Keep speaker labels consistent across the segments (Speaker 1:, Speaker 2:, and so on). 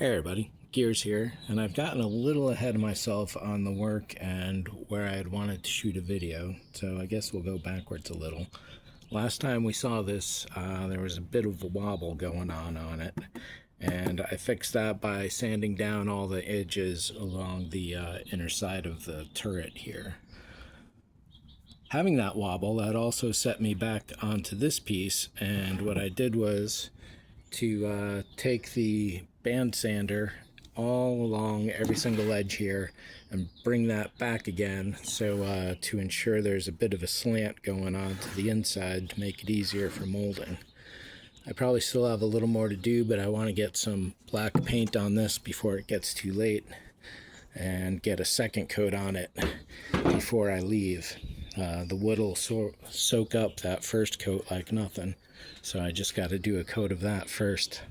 Speaker 1: Hey everybody, Gears here, and I've gotten a little ahead of myself on the work and where I had wanted to shoot a video, so I guess we'll go backwards a little. Last time we saw this, there was a bit of a wobble going on it, and I fixed that by sanding down all the edges along the inner side of the turret here. Having that wobble, that also set me back onto this piece, and what I did was to take the band sander all along every single edge here and bring that back again, so to ensure there's a bit of a slant going on to the inside to make it easier for molding. I probably still have a little more to do, but I want to get some black paint on this before it gets too late and get a second coat on it before I leave. The wood will soak up that first coat like nothing, so I just got to do a coat of that first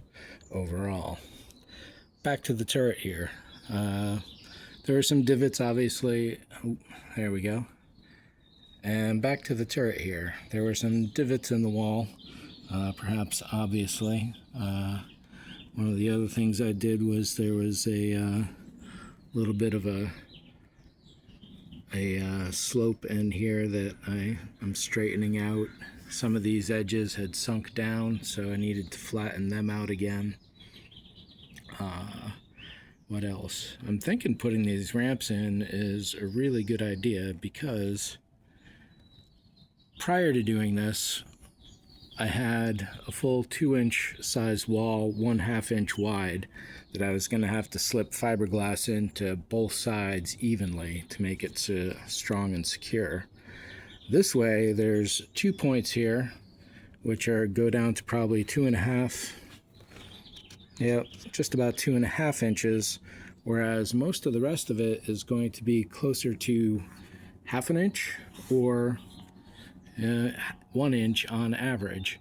Speaker 1: overall. Back to the turret here. There are some divots, obviously. Oh, there we go. And back to the turret here. There were some divots in the wall, perhaps obviously. One of the other things I did was there was a little bit of a slope in here that I'm straightening out. Some of these edges had sunk down, so I needed to flatten them out again. What else? I'm thinking putting these ramps in is a really good idea, because prior to doing this, I had a full 2-inch size wall, 1/2 inch wide, that I was going to have to slip fiberglass into both sides evenly to make it strong and secure. This way, there's 2 points here, which go down to probably 2.5. Yep, just about 2.5 inches, whereas most of the rest of it is going to be closer to 1/2 inch or 1 inch on average.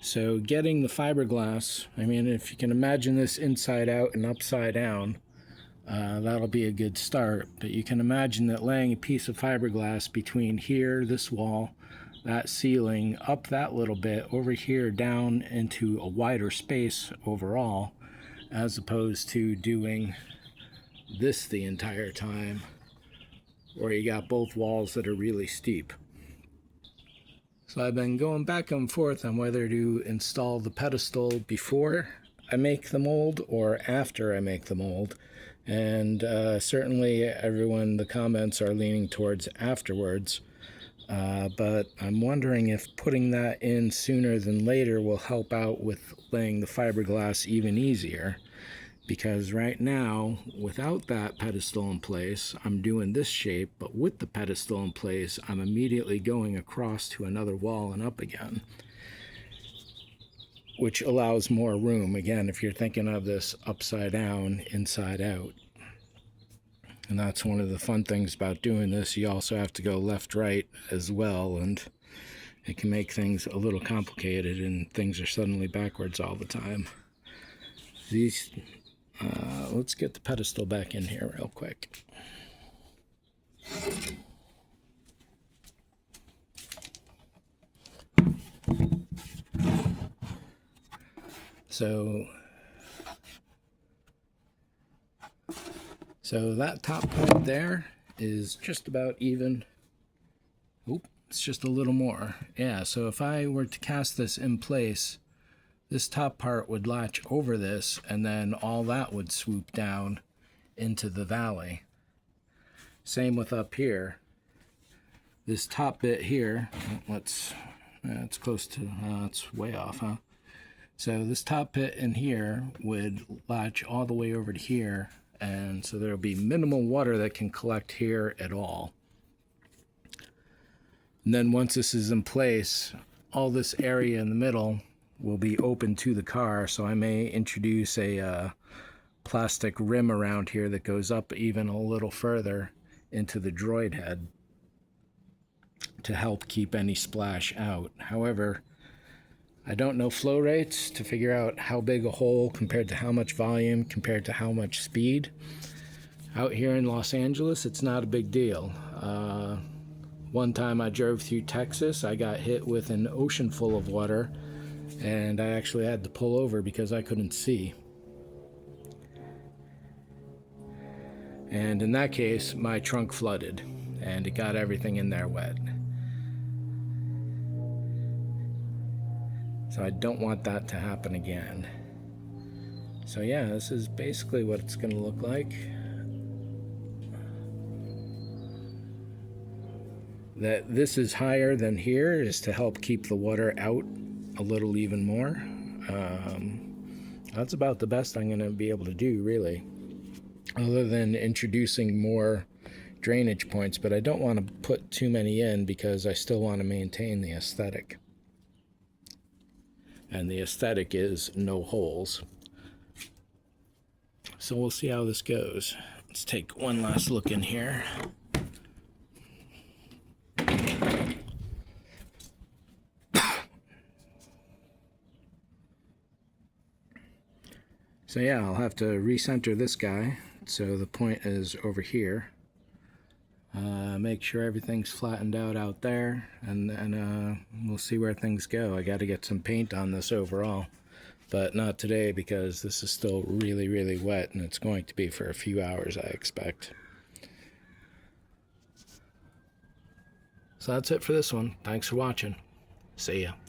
Speaker 1: So getting the fiberglass, I mean, if you can imagine this inside out and upside down, that'll be a good start. But you can imagine that laying a piece of fiberglass between here, this wall, that ceiling, up that little bit, over here, down into a wider space overall, as opposed to doing this the entire time, where you got both walls that are really steep. So I've been going back and forth on whether to install the pedestal before I make the mold or after I make the mold. And certainly everyone, the comments are leaning towards afterwards. But I'm wondering if putting that in sooner than later will help out with laying the fiberglass even easier. Because right now, without that pedestal in place, I'm doing this shape, but with the pedestal in place, I'm immediately going across to another wall and up again, which allows more room, again, if you're thinking of this upside down, inside out. And that's one of the fun things about doing this. You also have to go left, right as well, and it can make things a little complicated, and things are suddenly backwards all the time. Let's get the pedestal back in here real quick. So that top point there is just about even. Oop, it's just a little more. Yeah, so if I were to cast this in place, this top part would latch over this, and then all that would swoop down into the valley. Same with up here. This top bit here, it's close to, it's way off, huh? So this top bit in here would latch all the way over to here, and so there'll be minimal water that can collect here at all. And then once this is in place, all this area in the middle will be open to the car, so I may introduce a plastic rim around here that goes up even a little further into the droid head to help keep any splash out. However, I don't know flow rates to figure out how big a hole compared to how much volume compared to how much speed. Out here in Los Angeles, it's not a big deal. One time I drove through Texas, I got hit with an ocean full of water, and I actually had to pull over because I couldn't see. And in that case, my trunk flooded and it got everything in there wet. So I don't want that to happen again. So yeah, this is basically what it's going to look like. That this is higher than here is to help keep the water out a little even more. That's about the best I'm going to be able to do, really, other than introducing more drainage points. But I don't want to put too many in because I still want to maintain the aesthetic. And the aesthetic is no holes. So we'll see how this goes. Let's take one last look in here. So yeah, I'll have to recenter this guy so the point is over here. Make sure everything's flattened out there, and then we'll see where things go. I got to get some paint on this overall, but not today because this is still really, really wet, and it's going to be for a few hours, I expect. So that's it for this one. Thanks for watching. See ya.